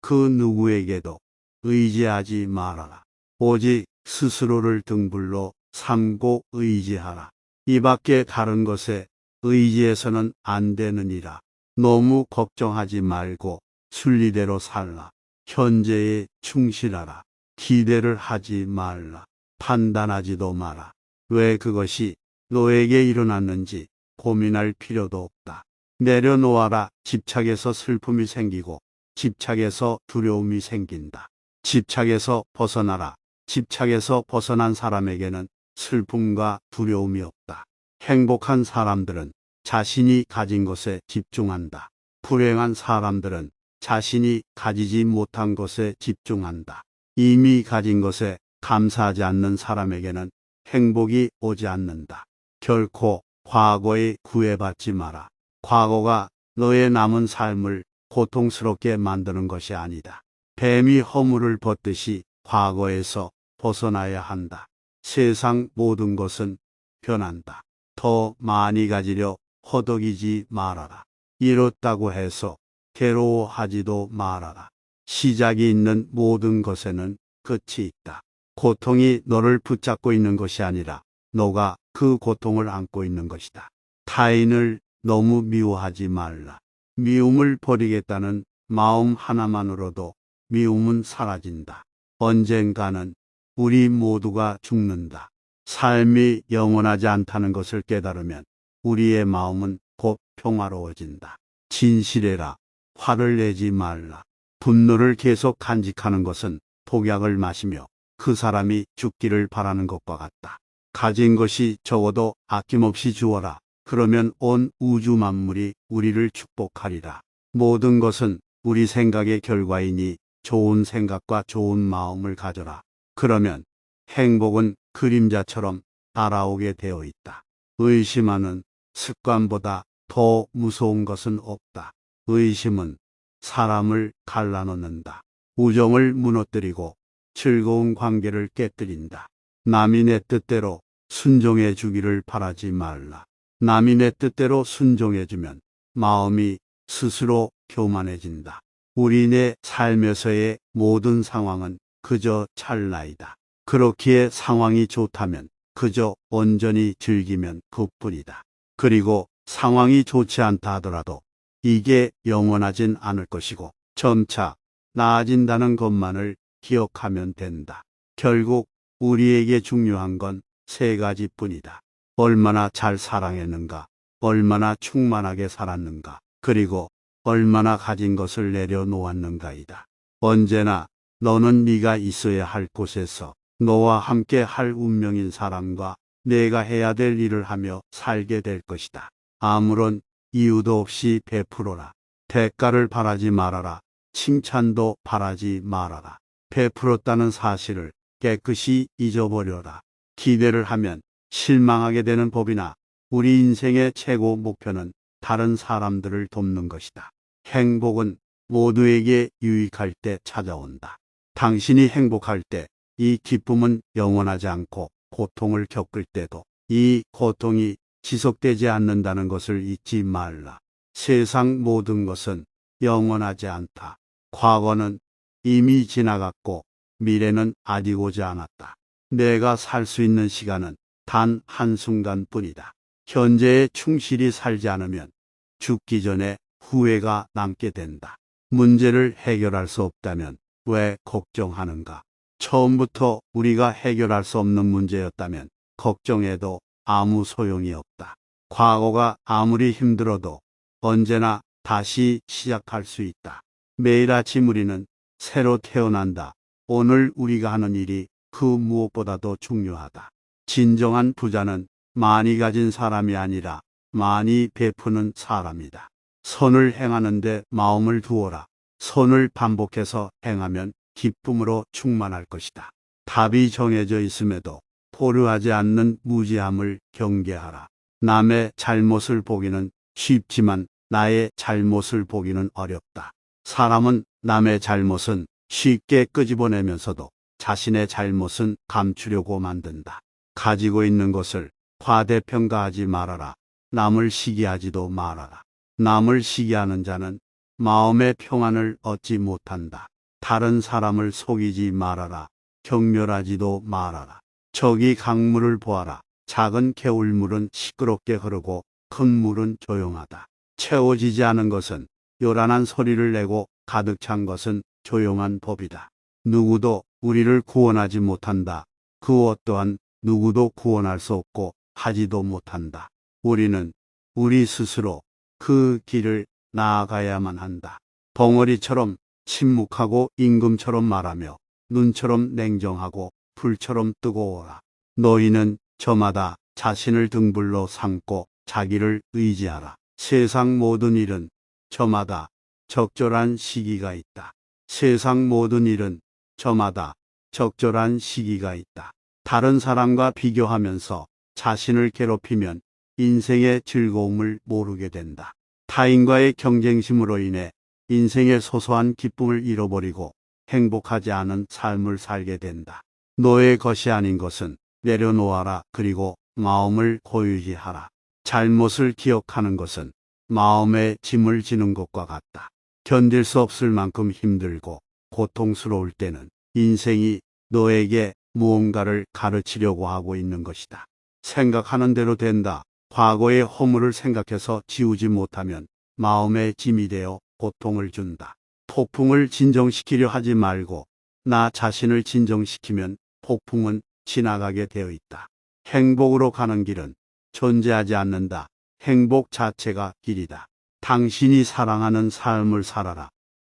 그 누구에게도 의지하지 말아라. 오직 스스로를 등불로 삼고 의지하라. 이 밖에 다른 것에 의지해서는 안 되느니라. 너무 걱정하지 말고 순리대로 살라. 현재에 충실하라. 기대를 하지 말라. 판단하지도 마라. 왜 그것이 너에게 일어났는지 고민할 필요도 없다. 내려놓아라. 집착에서 슬픔이 생기고 집착에서 두려움이 생긴다. 집착에서 벗어나라. 집착에서 벗어난 사람에게는 슬픔과 두려움이 없다. 행복한 사람들은 자신이 가진 것에 집중한다. 불행한 사람들은 자신이 가지지 못한 것에 집중한다. 이미 가진 것에 감사하지 않는 사람에게는 행복이 오지 않는다. 결코 과거에 구애받지 마라. 과거가 너의 남은 삶을 고통스럽게 만드는 것이 아니다. 뱀이 허물을 벗듯이 과거에서 벗어나야 한다. 세상 모든 것은 변한다. 더 많이 가지려 허덕이지 말아라. 이렇다고 해서 괴로워하지도 말아라. 시작이 있는 모든 것에는 끝이 있다. 고통이 너를 붙잡고 있는 것이 아니라 너가 그 고통을 안고 있는 것이다. 타인을 너무 미워하지 말라. 미움을 버리겠다는 마음 하나만으로도 미움은 사라진다. 언젠가는 우리 모두가 죽는다. 삶이 영원하지 않다는 것을 깨달으면 우리의 마음은 곧 평화로워진다. 진실해라. 화를 내지 말라. 분노를 계속 간직하는 것은 독약을 마시며 그 사람이 죽기를 바라는 것과 같다. 가진 것이 적어도 아낌없이 주어라. 그러면 온 우주 만물이 우리를 축복하리라. 모든 것은 우리 생각의 결과이니 좋은 생각과 좋은 마음을 가져라. 그러면 행복은 그림자처럼 따라오게 되어 있다. 의심하는 습관보다 더 무서운 것은 없다. 의심은 사람을 갈라놓는다. 우정을 무너뜨리고 즐거운 관계를 깨뜨린다. 남이 내 뜻대로 순종해 주기를 바라지 말라. 남이 내 뜻대로 순종해주면 마음이 스스로 교만해진다. 우리네 삶에서의 모든 상황은 그저 찰나이다. 그렇기에 상황이 좋다면 그저 온전히 즐기면 그뿐이다. 그리고 상황이 좋지 않다 하더라도 이게 영원하진 않을 것이고 점차 나아진다는 것만을 기억하면 된다. 결국 우리에게 중요한 건 세 가지뿐이다. 얼마나 잘 사랑했는가, 얼마나 충만하게 살았는가, 그리고 얼마나 가진 것을 내려놓았는가이다. 언제나 너는 네가 있어야 할 곳에서 너와 함께 할 운명인 사람과 내가 해야 될 일을 하며 살게 될 것이다. 아무런 이유도 없이 베풀어라. 대가를 바라지 말아라. 칭찬도 바라지 말아라. 베풀었다는 사실을 깨끗이 잊어버려라. 기대를 하면 실망하게 되는 법이나 우리 인생의 최고 목표는 다른 사람들을 돕는 것이다. 행복은 모두에게 유익할 때 찾아온다. 당신이 행복할 때 이 기쁨은 영원하지 않고 고통을 겪을 때도 이 고통이 지속되지 않는다는 것을 잊지 말라. 세상 모든 것은 영원하지 않다. 과거는 이미 지나갔고 미래는 아직 오지 않았다. 내가 살 수 있는 시간은 단 한순간뿐이다. 현재에 충실히 살지 않으면 죽기 전에 후회가 남게 된다. 문제를 해결할 수 없다면 왜 걱정하는가? 처음부터 우리가 해결할 수 없는 문제였다면 걱정해도 아무 소용이 없다. 과거가 아무리 힘들어도 언제나 다시 시작할 수 있다. 매일 아침 우리는 새로 태어난다. 오늘 우리가 하는 일이 그 무엇보다도 중요하다. 진정한 부자는 많이 가진 사람이 아니라 많이 베푸는 사람이다. 선을 행하는데 마음을 두어라. 선을 반복해서 행하면 기쁨으로 충만할 것이다. 답이 정해져 있음에도 포효하지 않는 무지함을 경계하라. 남의 잘못을 보기는 쉽지만 나의 잘못을 보기는 어렵다. 사람은 남의 잘못은 쉽게 끄집어내면서도 자신의 잘못은 감추려고 만든다. 가지고 있는 것을 과대평가하지 말아라. 남을 시기하지도 말아라. 남을 시기하는 자는 마음의 평안을 얻지 못한다. 다른 사람을 속이지 말아라. 경멸하지도 말아라. 저기 강물을 보아라. 작은 개울물은 시끄럽게 흐르고 큰 물은 조용하다. 채워지지 않은 것은 요란한 소리를 내고 가득 찬 것은 조용한 법이다. 누구도 우리를 구원하지 못한다. 그 어떠한 누구도 구원할 수 없고 하지도 못한다. 우리는 우리 스스로 그 길을 나아가야만 한다. 벙어리처럼 침묵하고 임금처럼 말하며 눈처럼 냉정하고 불처럼 뜨거워라. 너희는 저마다 자신을 등불로 삼고 자기를 의지하라. 세상 모든 일은 저마다 적절한 시기가 있다. 세상 모든 일은 저마다 적절한 시기가 있다. 다른 사람과 비교하면서 자신을 괴롭히면 인생의 즐거움을 모르게 된다. 타인과의 경쟁심으로 인해 인생의 소소한 기쁨을 잃어버리고 행복하지 않은 삶을 살게 된다. 너의 것이 아닌 것은 내려놓아라. 그리고 마음을 고유지하라. 잘못을 기억하는 것은 마음에 짐을 지는 것과 같다. 견딜 수 없을 만큼 힘들고 고통스러울 때는 인생이 너에게 무언가를 가르치려고 하고 있는 것이다. 생각하는 대로 된다. 과거의 허물을 생각해서 지우지 못하면 마음에 짐이 되어 고통을 준다. 폭풍을 진정시키려 하지 말고 나 자신을 진정시키면 폭풍은 지나가게 되어 있다. 행복으로 가는 길은 존재하지 않는다. 행복 자체가 길이다. 당신이 사랑하는 삶을 살아라.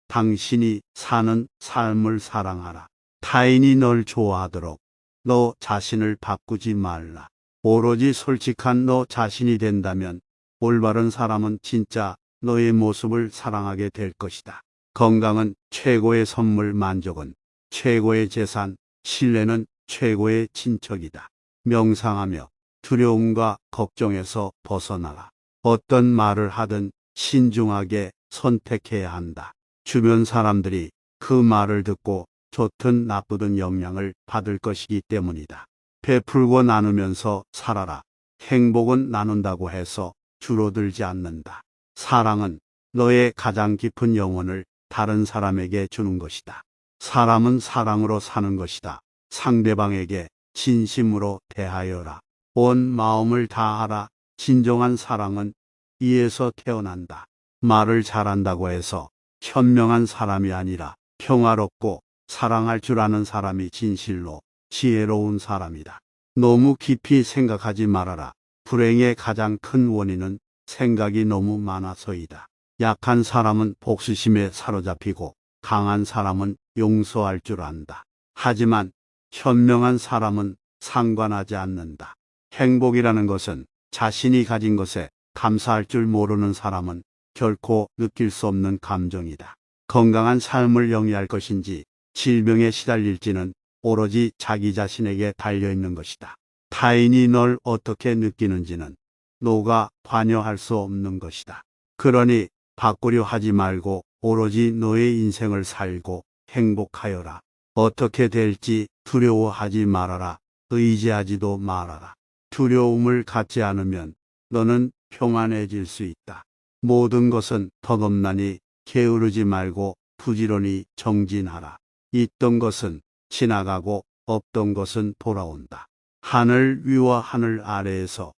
당신이 사는 삶을 사랑하라. 타인이 널 좋아하도록 너 자신을 바꾸지 말라. 오로지 솔직한 너 자신이 된다면 올바른 사람은 진짜 너의 모습을 사랑하게 될 것이다. 건강은 최고의 선물, 만족은 최고의 재산, 신뢰는 최고의 친척이다. 명상하며 두려움과 걱정에서 벗어나라. 어떤 말을 하든 신중하게 선택해야 한다. 주변 사람들이 그 말을 듣고 좋든 나쁘든 영향을 받을 것이기 때문이다. 베풀고 나누면서 살아라. 행복은 나눈다고 해서 줄어들지 않는다. 사랑은 너의 가장 깊은 영혼을 다른 사람에게 주는 것이다. 사람은 사랑으로 사는 것이다. 상대방에게 진심으로 대하여라. 온 마음을 다하라. 진정한 사랑은 이에서 태어난다. 말을 잘한다고 해서 현명한 사람이 아니라 평화롭고 사랑할 줄 아는 사람이 진실로 지혜로운 사람이다. 너무 깊이 생각하지 말아라. 불행의 가장 큰 원인은 생각이 너무 많아서이다. 약한 사람은 복수심에 사로잡히고 강한 사람은 용서할 줄 안다. 하지만 현명한 사람은 상관하지 않는다. 행복이라는 것은 자신이 가진 것에 감사할 줄 모르는 사람은 결코 느낄 수 없는 감정이다. 건강한 삶을 영위할 것인지 질병에 시달릴지는 오로지 자기 자신에게 달려있는 것이다. 타인이 널 어떻게 느끼는지는 너가 관여할 수 없는 것이다. 그러니 바꾸려 하지 말고 오로지 너의 인생을 살고 행복하여라. 어떻게 될지 두려워하지 말아라. 의지하지도 말아라. 두려움을 갖지 않으면 너는 평안해질 수 있다. 모든 것은 덧없나니 게으르지 말고 부지런히 정진하라. 있던 것은 지나가고 없던 것은 돌아온다. 하늘 위와 하늘 아래에서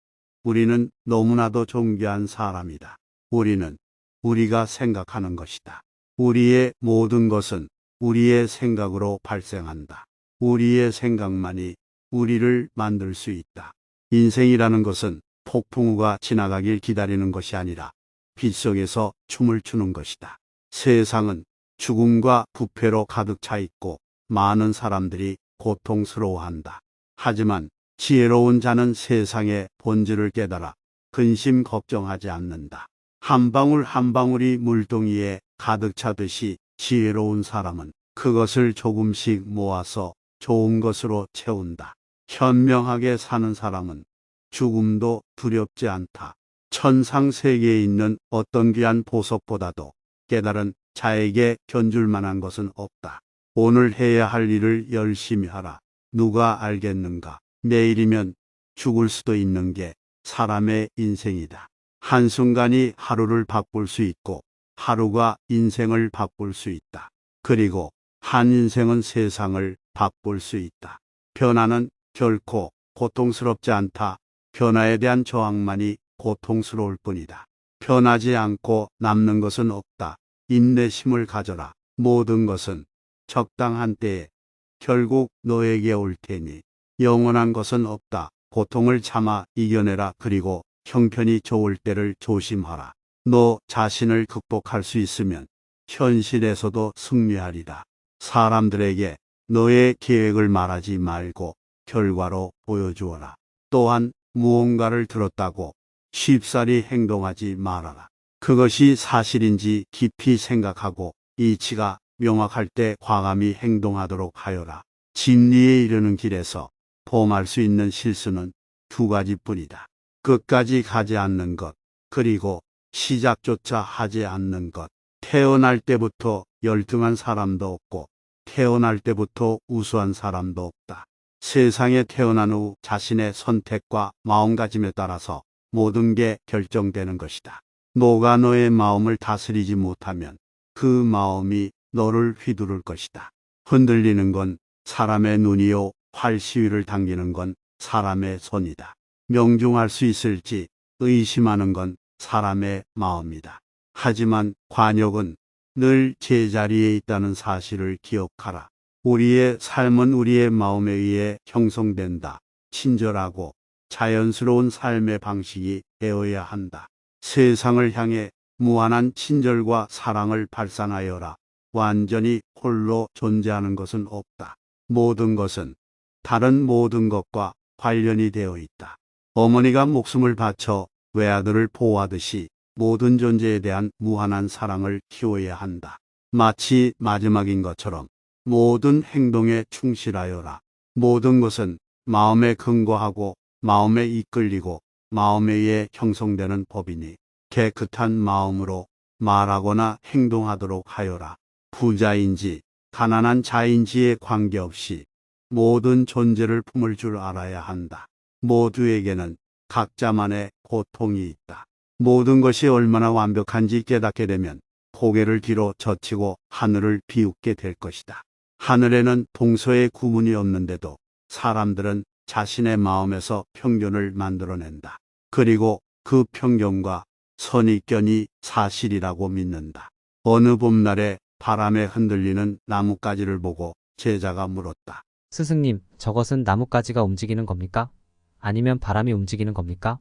우리는 너무나도 존귀한 사람이다. 우리는 우리가 생각하는 것이다. 우리의 모든 것은 우리의 생각으로 발생한다. 우리의 생각만이 우리를 만들 수 있다. 인생이라는 것은 폭풍우가 지나가길 기다리는 것이 아니라 빗속에서 춤을 추는 것이다. 세상은 죽음과 부패로 가득 차 있고 많은 사람들이 고통스러워한다. 하지만 지혜로운 자는 세상의 본질을 깨달아 근심 걱정하지 않는다. 한 방울 한 방울이 물동이에 가득 차듯이 지혜로운 사람은 그것을 조금씩 모아서 좋은 것으로 채운다. 현명하게 사는 사람은 죽음도 두렵지 않다. 천상 세계에 있는 어떤 귀한 보석보다도 깨달은 자에게 견줄 만한 것은 없다. 오늘 해야 할 일을 열심히 하라. 누가 알겠는가? 내일이면 죽을 수도 있는 게 사람의 인생이다. 한순간이 하루를 바꿀 수 있고 하루가 인생을 바꿀 수 있다. 그리고 한 인생은 세상을 바꿀 수 있다. 변화는 결코 고통스럽지 않다. 변화에 대한 저항만이 고통스러울 뿐이다. 변하지 않고 남는 것은 없다. 인내심을 가져라. 모든 것은 적당한 때에 결국 너에게 올 테니 영원한 것은 없다. 고통을 참아 이겨내라. 그리고 형편이 좋을 때를 조심하라. 너 자신을 극복할 수 있으면 현실에서도 승리하리라. 사람들에게 너의 계획을 말하지 말고 결과로 보여주어라. 또한 무언가를 들었다고 쉽사리 행동하지 말아라. 그것이 사실인지 깊이 생각하고 이치가 명확할 때 과감히 행동하도록 하여라. 진리에 이르는 길에서 범할 수 있는 실수는 두 가지뿐이다. 끝까지 가지 않는 것, 그리고 시작조차 하지 않는 것. 태어날 때부터 열등한 사람도 없고 태어날 때부터 우수한 사람도 없다. 세상에 태어난 후 자신의 선택과 마음가짐에 따라서 모든 게 결정되는 것이다. 너가 너의 마음을 다스리지 못하면 그 마음이 너를 휘두를 것이다. 흔들리는 건 사람의 눈이요, 활시위를 당기는 건 사람의 손이다. 명중할 수 있을지 의심하는 건 사람의 마음이다. 하지만 관역은 늘 제자리에 있다는 사실을 기억하라. 우리의 삶은 우리의 마음에 의해 형성된다. 친절하고 자연스러운 삶의 방식이 되어야 한다. 세상을 향해 무한한 친절과 사랑을 발산하여라. 완전히 홀로 존재하는 것은 없다. 모든 것은 다른 모든 것과 관련이 되어 있다. 어머니가 목숨을 바쳐 외아들을 보호하듯이 모든 존재에 대한 무한한 사랑을 키워야 한다. 마치 마지막인 것처럼 모든 행동에 충실하여라. 모든 것은 마음에 근거하고 마음에 이끌리고 마음에 의해 형성되는 법이니 깨끗한 마음으로 말하거나 행동하도록 하여라. 부자인지 가난한 자인지에 관계없이 모든 존재를 품을 줄 알아야 한다. 모두에게는 각자만의 고통이 있다. 모든 것이 얼마나 완벽한지 깨닫게 되면 고개를 뒤로 젖히고 하늘을 비웃게 될 것이다. 하늘에는 동서의 구분이 없는데도 사람들은 자신의 마음에서 편견을 만들어낸다. 그리고 그 편견과 선입견이 사실이라고 믿는다. 어느 봄날에 바람에 흔들리는 나뭇가지를 보고 제자가 물었다. 스승님, 저것은 나뭇가지가 움직이는 겁니까? 아니면 바람이 움직이는 겁니까?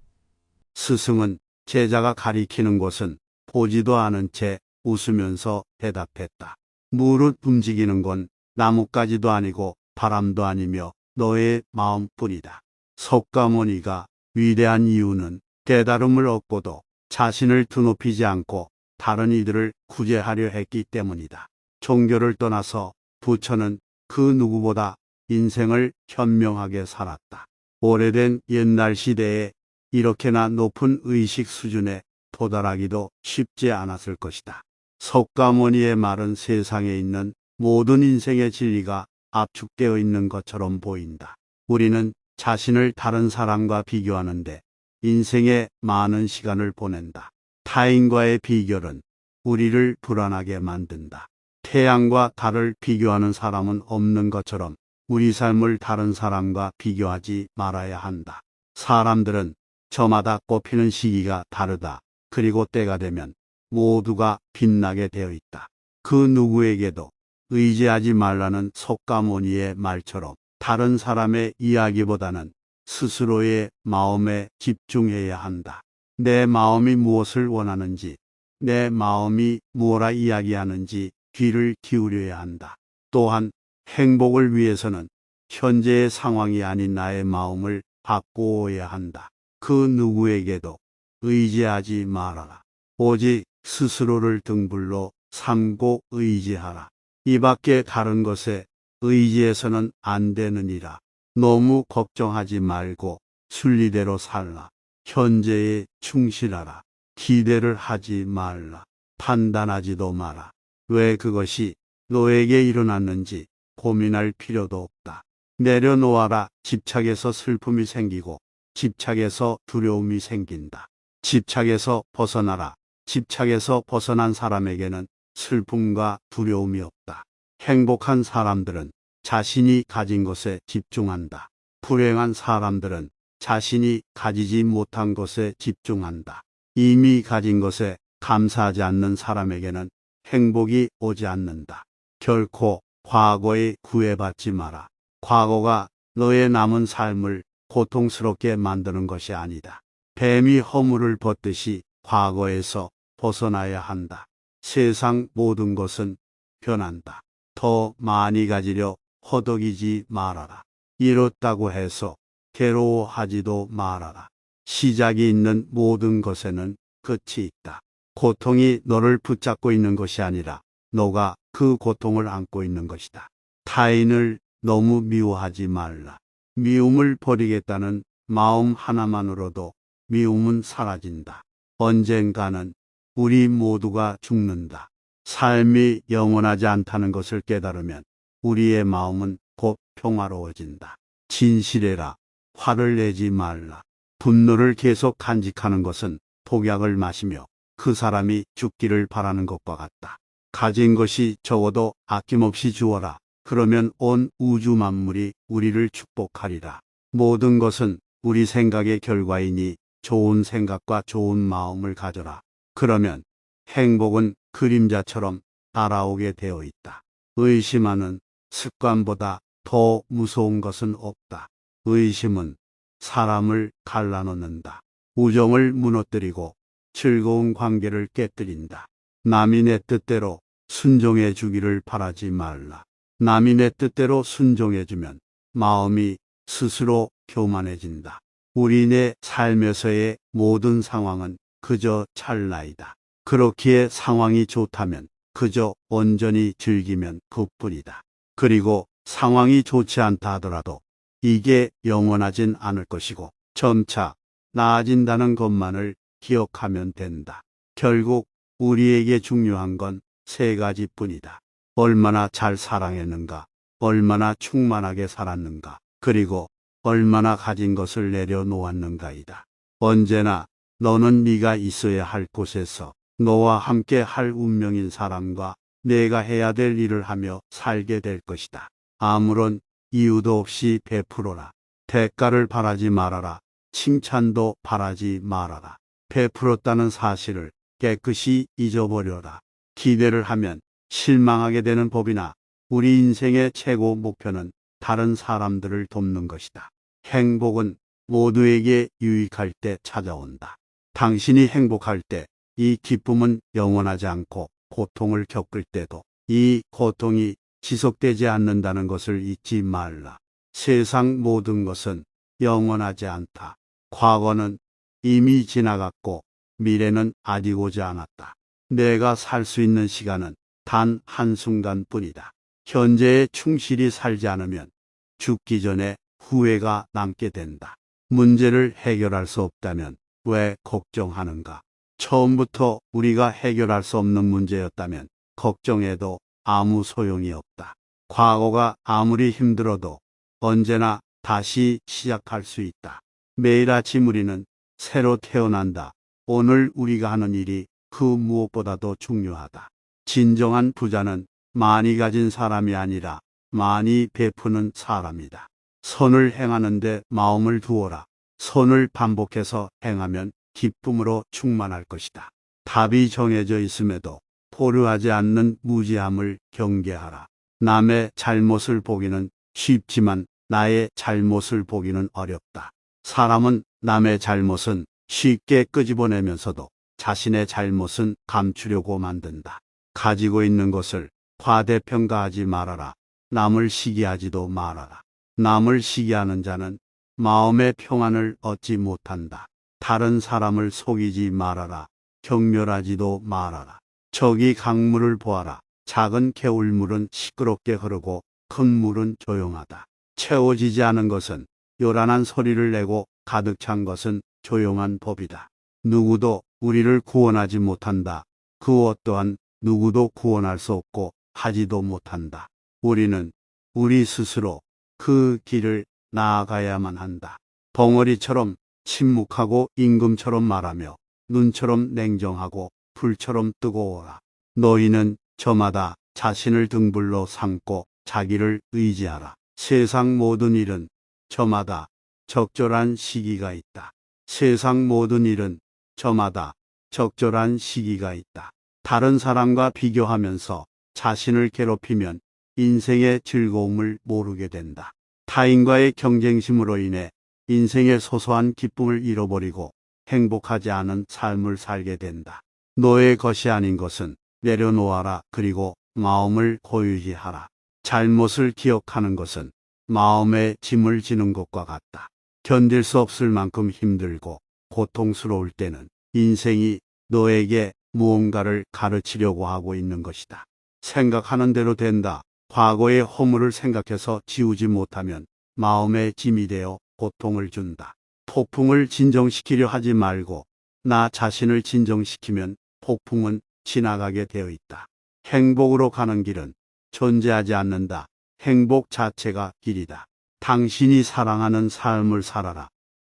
스승은 제자가 가리키는 곳은 보지도 않은 채 웃으면서 대답했다. 무릇 움직이는 건 나뭇가지도 아니고 바람도 아니며 너의 마음뿐이다. 석가모니가 위대한 이유는 깨달음을 얻고도 자신을 드높이지 않고 다른 이들을 구제하려 했기 때문이다. 종교를 떠나서 부처는 그 누구보다 인생을 현명하게 살았다. 오래된 옛날 시대에 이렇게나 높은 의식 수준에 도달하기도 쉽지 않았을 것이다. 석가모니의 말은 세상에 있는 모든 인생의 진리가 압축되어 있는 것처럼 보인다. 우리는 자신을 다른 사람과 비교하는데 인생의 많은 시간을 보낸다. 타인과의 비교는 우리를 불안하게 만든다. 태양과 달을 비교하는 사람은 없는 것처럼 우리 삶을 다른 사람과 비교하지 말아야 한다. 사람들은 저마다 꽃피는 시기가 다르다. 그리고 때가 되면 모두가 빛나게 되어 있다. 그 누구에게도 의지하지 말라는 석가모니의 말처럼 다른 사람의 이야기보다는 스스로의 마음에 집중해야 한다. 내 마음이 무엇을 원하는지, 내 마음이 무엇라 이야기하는지 귀를 기울여야 한다. 또한 행복을 위해서는 현재의 상황이 아닌 나의 마음을 바꾸어야 한다. 그 누구에게도 의지하지 말아라. 오직 스스로를 등불로 삼고 의지하라. 이 밖에 다른 것에 의지해서는 안 되느니라. 너무 걱정하지 말고 순리대로 살라. 현재에 충실하라. 기대를 하지 말라. 판단하지도 마라. 왜 그것이 너에게 일어났는지 고민할 필요도 없다. 내려놓아라. 집착에서 슬픔이 생기고 집착에서 두려움이 생긴다. 집착에서 벗어나라. 집착에서 벗어난 사람에게는 슬픔과 두려움이 없다. 행복한 사람들은 자신이 가진 것에 집중한다. 불행한 사람들은 자신이 가지지 못한 것에 집중한다. 이미 가진 것에 감사하지 않는 사람에게는 행복이 오지 않는다. 결코 과거에 구애받지 마라. 과거가 너의 남은 삶을 고통스럽게 만드는 것이 아니다. 뱀이 허물을 벗듯이 과거에서 벗어나야 한다. 세상 모든 것은 변한다. 더 많이 가지려 허덕이지 말아라. 이렇다고 해서 괴로워하지도 말아라. 시작이 있는 모든 것에는 끝이 있다. 고통이 너를 붙잡고 있는 것이 아니라 너가 그 고통을 안고 있는 것이다. 타인을 너무 미워하지 말라. 미움을 버리겠다는 마음 하나만으로도 미움은 사라진다. 언젠가는 우리 모두가 죽는다. 삶이 영원하지 않다는 것을 깨달으면 우리의 마음은 곧 평화로워진다. 진실해라. 화를 내지 말라. 분노를 계속 간직하는 것은 독약을 마시며 그 사람이 죽기를 바라는 것과 같다. 가진 것이 적어도 아낌없이 주어라. 그러면 온 우주 만물이 우리를 축복하리라. 모든 것은 우리 생각의 결과이니 좋은 생각과 좋은 마음을 가져라. 그러면 행복은 그림자처럼 따라오게 되어 있다. 의심하는 습관보다 더 무서운 것은 없다. 의심은 사람을 갈라놓는다. 우정을 무너뜨리고 즐거운 관계를 깨뜨린다. 남이 내 뜻대로 순종해 주기를 바라지 말라. 남이 내 뜻대로 순종해주면 마음이 스스로 교만해진다. 우리네 삶에서의 모든 상황은 그저 찰나이다. 그렇기에 상황이 좋다면 그저 온전히 즐기면 그뿐이다. 그리고 상황이 좋지 않다 하더라도 이게 영원하진 않을 것이고 점차 나아진다는 것만을 기억하면 된다. 결국 우리에게 중요한 건 세 가지뿐이다. 얼마나 잘 사랑했는가, 얼마나 충만하게 살았는가, 그리고 얼마나 가진 것을 내려놓았는가이다. 언제나 너는 네가 있어야 할 곳에서 너와 함께 할 운명인 사람과 내가 해야 될 일을 하며 살게 될 것이다. 아무런 이유도 없이 베풀어라. 대가를 바라지 말아라. 칭찬도 바라지 말아라. 베풀었다는 사실을 깨끗이 잊어버려라. 기대를 하면 실망하게 되는 법이나 우리 인생의 최고 목표는 다른 사람들을 돕는 것이다. 행복은 모두에게 유익할 때 찾아온다. 당신이 행복할 때 이 기쁨은 영원하지 않고 고통을 겪을 때도 이 고통이 지속되지 않는다는 것을 잊지 말라. 세상 모든 것은 영원하지 않다. 과거는 이미 지나갔고 미래는 아직 오지 않았다. 내가 살 수 있는 시간은 단 한순간뿐이다. 현재에 충실히 살지 않으면 죽기 전에 후회가 남게 된다. 문제를 해결할 수 없다면 왜 걱정하는가? 처음부터 우리가 해결할 수 없는 문제였다면 걱정해도 아무 소용이 없다. 과거가 아무리 힘들어도 언제나 다시 시작할 수 있다. 매일 아침 우리는 새로 태어난다. 오늘 우리가 하는 일이 그 무엇보다도 중요하다. 진정한 부자는 많이 가진 사람이 아니라 많이 베푸는 사람이다. 선을 행하는데 마음을 두어라. 선을 반복해서 행하면 기쁨으로 충만할 것이다. 답이 정해져 있음에도 포효하지 않는 무지함을 경계하라. 남의 잘못을 보기는 쉽지만 나의 잘못을 보기는 어렵다. 사람은 남의 잘못은 쉽게 끄집어내면서도 자신의 잘못은 감추려고 만든다. 가지고 있는 것을 과대평가하지 말아라. 남을 시기하지도 말아라. 남을 시기하는 자는 마음의 평안을 얻지 못한다. 다른 사람을 속이지 말아라. 경멸하지도 말아라. 저기 강물을 보아라. 작은 개울물은 시끄럽게 흐르고 큰 물은 조용하다. 채워지지 않은 것은 요란한 소리를 내고 가득 찬 것은 조용한 법이다. 누구도 우리를 구원하지 못한다. 그 어떠한 누구도 구원할 수 없고 하지도 못한다. 우리는 우리 스스로 그 길을 나아가야만 한다. 벙어리처럼 침묵하고 임금처럼 말하며 눈처럼 냉정하고 불처럼 뜨거워라. 너희는 저마다 자신을 등불로 삼고 자기를 의지하라. 세상 모든 일은 저마다 적절한 시기가 있다. 세상 모든 일은 저마다 적절한 시기가 있다. 다른 사람과 비교하면서 자신을 괴롭히면 인생의 즐거움을 모르게 된다. 타인과의 경쟁심으로 인해 인생의 소소한 기쁨을 잃어버리고 행복하지 않은 삶을 살게 된다. 너의 것이 아닌 것은 내려놓아라. 그리고 마음을 고유히 하라. 잘못을 기억하는 것은 마음에 짐을 지는 것과 같다. 견딜 수 없을 만큼 힘들고 고통스러울 때는 인생이 너에게 무언가를 가르치려고 하고 있는 것이다. 생각하는 대로 된다. 과거의 허물을 생각해서 지우지 못하면 마음의 짐이 되어 고통을 준다. 폭풍을 진정시키려 하지 말고 나 자신을 진정시키면 폭풍은 지나가게 되어 있다. 행복으로 가는 길은 존재하지 않는다. 행복 자체가 길이다. 당신이 사랑하는 삶을 살아라.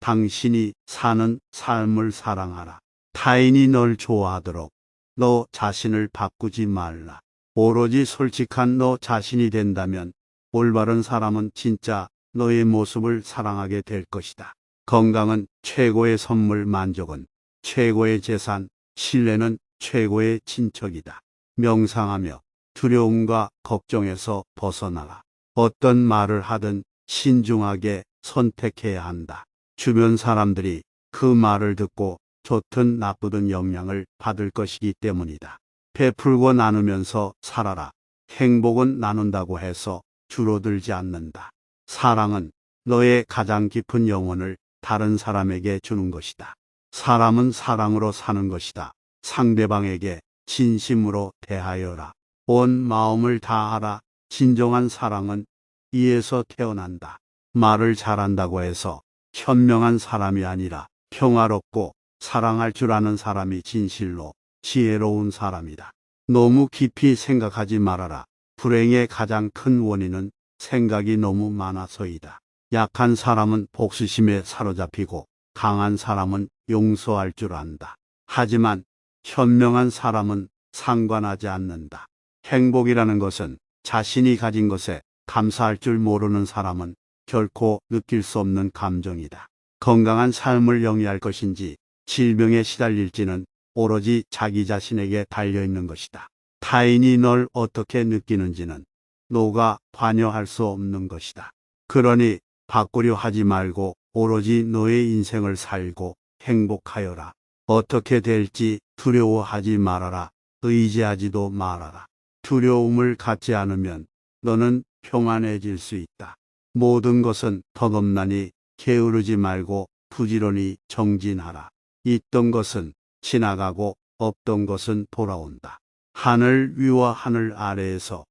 당신이 사는 삶을 사랑하라. 타인이 널 좋아하도록 너 자신을 바꾸지 말라. 오로지 솔직한 너 자신이 된다면 올바른 사람은 진짜 너의 모습을 사랑하게 될 것이다. 건강은 최고의 선물, 만족은 최고의 재산, 신뢰는 최고의 친척이다. 명상하며 두려움과 걱정에서 벗어나라. 어떤 말을 하든 신중하게 선택해야 한다. 주변 사람들이 그 말을 듣고 좋든 나쁘든 영향을 받을 것이기 때문이다. 베풀고 나누면서 살아라. 행복은 나눈다고 해서 줄어들지 않는다. 사랑은 너의 가장 깊은 영혼을 다른 사람에게 주는 것이다. 사람은 사랑으로 사는 것이다. 상대방에게 진심으로 대하여라. 온 마음을 다하라. 진정한 사랑은 이에서 태어난다. 말을 잘한다고 해서 현명한 사람이 아니라 평화롭고 사랑할 줄 아는 사람이 진실로 지혜로운 사람이다. 너무 깊이 생각하지 말아라. 불행의 가장 큰 원인은 생각이 너무 많아서이다. 약한 사람은 복수심에 사로잡히고 강한 사람은 용서할 줄 안다. 하지만 현명한 사람은 상관하지 않는다. 행복이라는 것은 자신이 가진 것에 감사할 줄 모르는 사람은 결코 느낄 수 없는 감정이다. 건강한 삶을 영위할 것인지 질병에 시달릴지는 오로지 자기 자신에게 달려있는 것이다. 타인이 널 어떻게 느끼는지는 너가 관여할 수 없는 것이다. 그러니 바꾸려 하지 말고 오로지 너의 인생을 살고 행복하여라. 어떻게 될지 두려워하지 말아라. 의지하지도 말아라. 두려움을 갖지 않으면 너는 평안해질 수 있다. 모든 것은 덧없나니 게으르지 말고 부지런히 정진하라. 있던 것은 지나가고 없던 것은 돌아온다. 하늘 위와 하늘 아래에서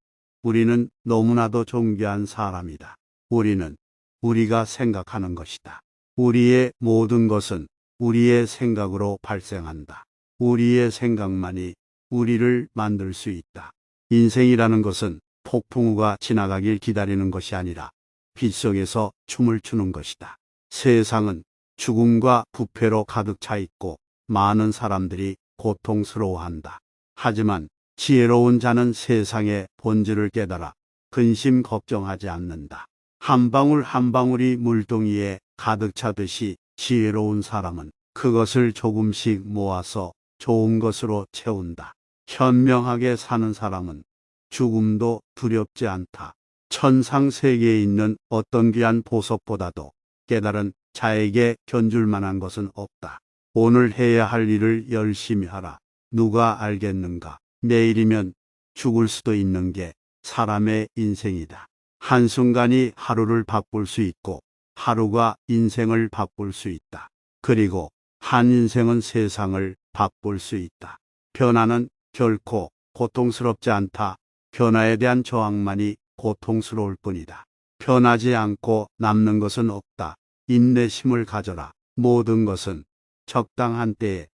우리는 너무나도 존귀한 사람이다. 우리는 우리가 생각하는 것이다. 우리의 모든 것은 우리의 생각으로 발생한다. 우리의 생각만이 우리를 만들 수 있다. 인생이라는 것은 폭풍우가 지나가길 기다리는 것이 아니라 빗속에서 춤을 추는 것이다. 세상은 죽음과 부패로 가득 차 있고 많은 사람들이 고통스러워한다. 하지만 지혜로운 자는 세상의 본질을 깨달아 근심 걱정하지 않는다. 한 방울 한 방울이 물동이에 가득 차듯이 지혜로운 사람은 그것을 조금씩 모아서 좋은 것으로 채운다. 현명하게 사는 사람은 죽음도 두렵지 않다. 천상 세계에 있는 어떤 귀한 보석보다도 깨달은 자에게 견줄 만한 것은 없다. 오늘 해야 할 일을 열심히 하라. 누가 알겠는가? 내일이면 죽을 수도 있는 게 사람의 인생이다. 한순간이 하루를 바꿀 수 있고 하루가 인생을 바꿀 수 있다. 그리고 한 인생은 세상을 바꿀 수 있다. 변화는 결코 고통스럽지 않다. 변화에 대한 저항만이 고통스러울 뿐이다. 변하지 않고 남는 것은 없다. 인내심을 가져라. 모든 것은 적당한 때에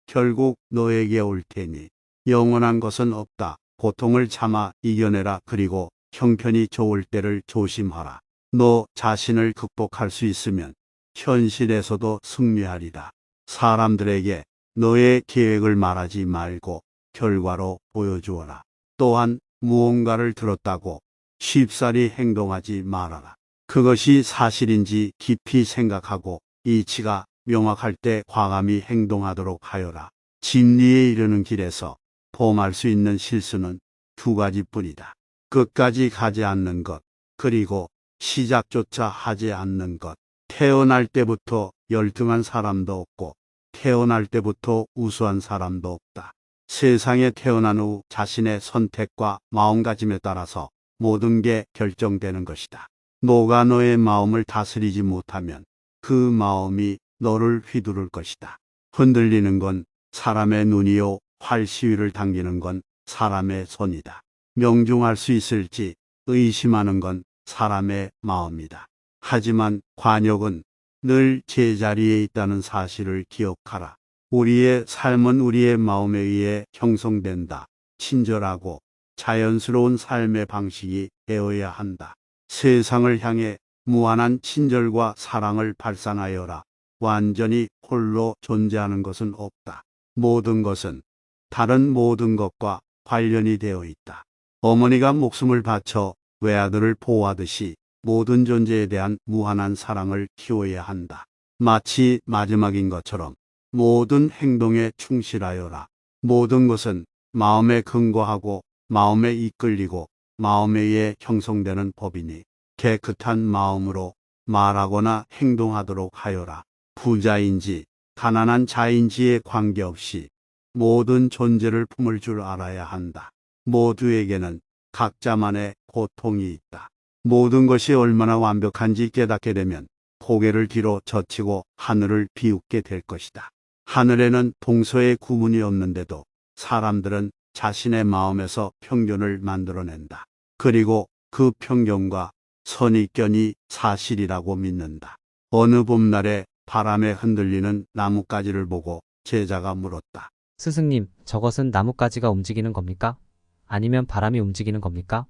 결국 너에게 올 테니 영원한 것은 없다. 고통을 참아 이겨내라. 그리고 형편이 좋을 때를 조심하라. 너 자신을 극복할 수 있으면 현실에서도 승리하리라. 사람들에게 너의 계획을 말하지 말고 결과로 보여주어라. 또한 무언가를 들었다고 쉽사리 행동하지 말아라. 그것이 사실인지 깊이 생각하고 이치가 명확할 때 과감히 행동하도록 하여라. 진리에 이르는 길에서 범할 수 있는 실수는 두 가지뿐이다. 끝까지 가지 않는 것, 그리고 시작조차 하지 않는 것. 태어날 때부터 열등한 사람도 없고 태어날 때부터 우수한 사람도 없다. 세상에 태어난 후 자신의 선택과 마음가짐에 따라서 모든 게 결정되는 것이다. 너가 너의 마음을 다스리지 못하면 그 마음이 너를 휘두를 것이다. 흔들리는 건 사람의 눈이요, 활 시위를 당기는 건 사람의 손이다. 명중할 수 있을지 의심하는 건 사람의 마음이다. 하지만 관역은 늘 제자리에 있다는 사실을 기억하라. 우리의 삶은 우리의 마음에 의해 형성된다. 친절하고 자연스러운 삶의 방식이 되어야 한다. 세상을 향해 무한한 친절과 사랑을 발산하여라. 완전히 홀로 존재하는 것은 없다. 모든 것은 다른 모든 것과 관련이 되어 있다. 어머니가 목숨을 바쳐 외아들을 보호하듯이 모든 존재에 대한 무한한 사랑을 키워야 한다. 마치 마지막인 것처럼 모든 행동에 충실하여라. 모든 것은 마음에 근거하고 마음에 이끌리고 마음에 의해 형성되는 법이니 깨끗한 마음으로 말하거나 행동하도록 하여라. 부자인지 가난한 자인지에 관계없이 모든 존재를 품을 줄 알아야 한다. 모두에게는 각자만의 고통이 있다. 모든 것이 얼마나 완벽한지 깨닫게 되면 고개를 뒤로 젖히고 하늘을 비웃게 될 것이다. 하늘에는 동서의 구분이 없는데도 사람들은 자신의 마음에서 평균을 만들어낸다. 그리고 그 평균과 선입견이 사실이라고 믿는다. 어느 봄날에 바람에 흔들리는 나뭇가지를 보고 제자가 물었다. 스승님, 저것은 나뭇가지가 움직이는 겁니까? 아니면 바람이 움직이는 겁니까?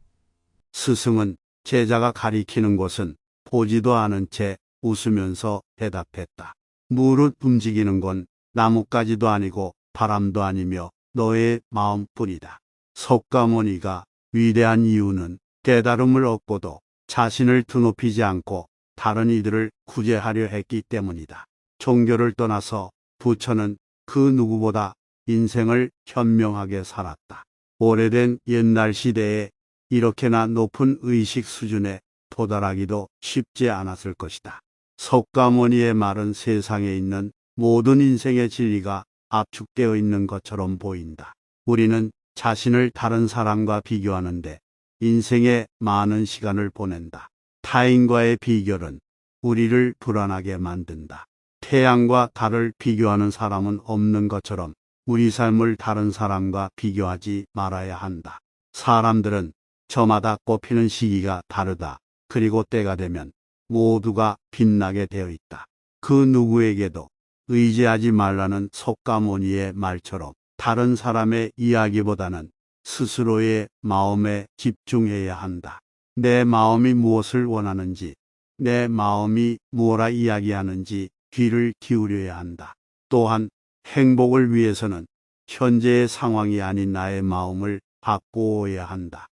스승은 제자가 가리키는 곳은 보지도 않은 채 웃으면서 대답했다. 무릇 움직이는 건 나뭇가지도 아니고 바람도 아니며 너의 마음뿐이다. 석가모니가 위대한 이유는 깨달음을 얻고도 자신을 드높이지 않고 다른 이들을 구제하려 했기 때문이다. 종교를 떠나서 부처는 그 누구보다 인생을 현명하게 살았다. 오래된 옛날 시대에 이렇게나 높은 의식 수준에 도달하기도 쉽지 않았을 것이다. 석가모니의 말은 세상에 있는 모든 인생의 진리가 압축되어 있는 것처럼 보인다. 우리는 자신을 다른 사람과 비교하는데 인생의 많은 시간을 보낸다. 타인과의 비교는 우리를 불안하게 만든다. 태양과 달을 비교하는 사람은 없는 것처럼 우리 삶을 다른 사람과 비교하지 말아야 한다. 사람들은 저마다 꽃피는 시기가 다르다. 그리고 때가 되면 모두가 빛나게 되어 있다. 그 누구에게도 의지하지 말라는 석가모니의 말처럼 다른 사람의 이야기보다는 스스로의 마음에 집중해야 한다. 내 마음이 무엇을 원하는지, 내 마음이 무엇라 이야기하는지 귀를 기울여야 한다. 또한 행복을 위해서는 현재의 상황이 아닌 나의 마음을 바꾸어야 한다.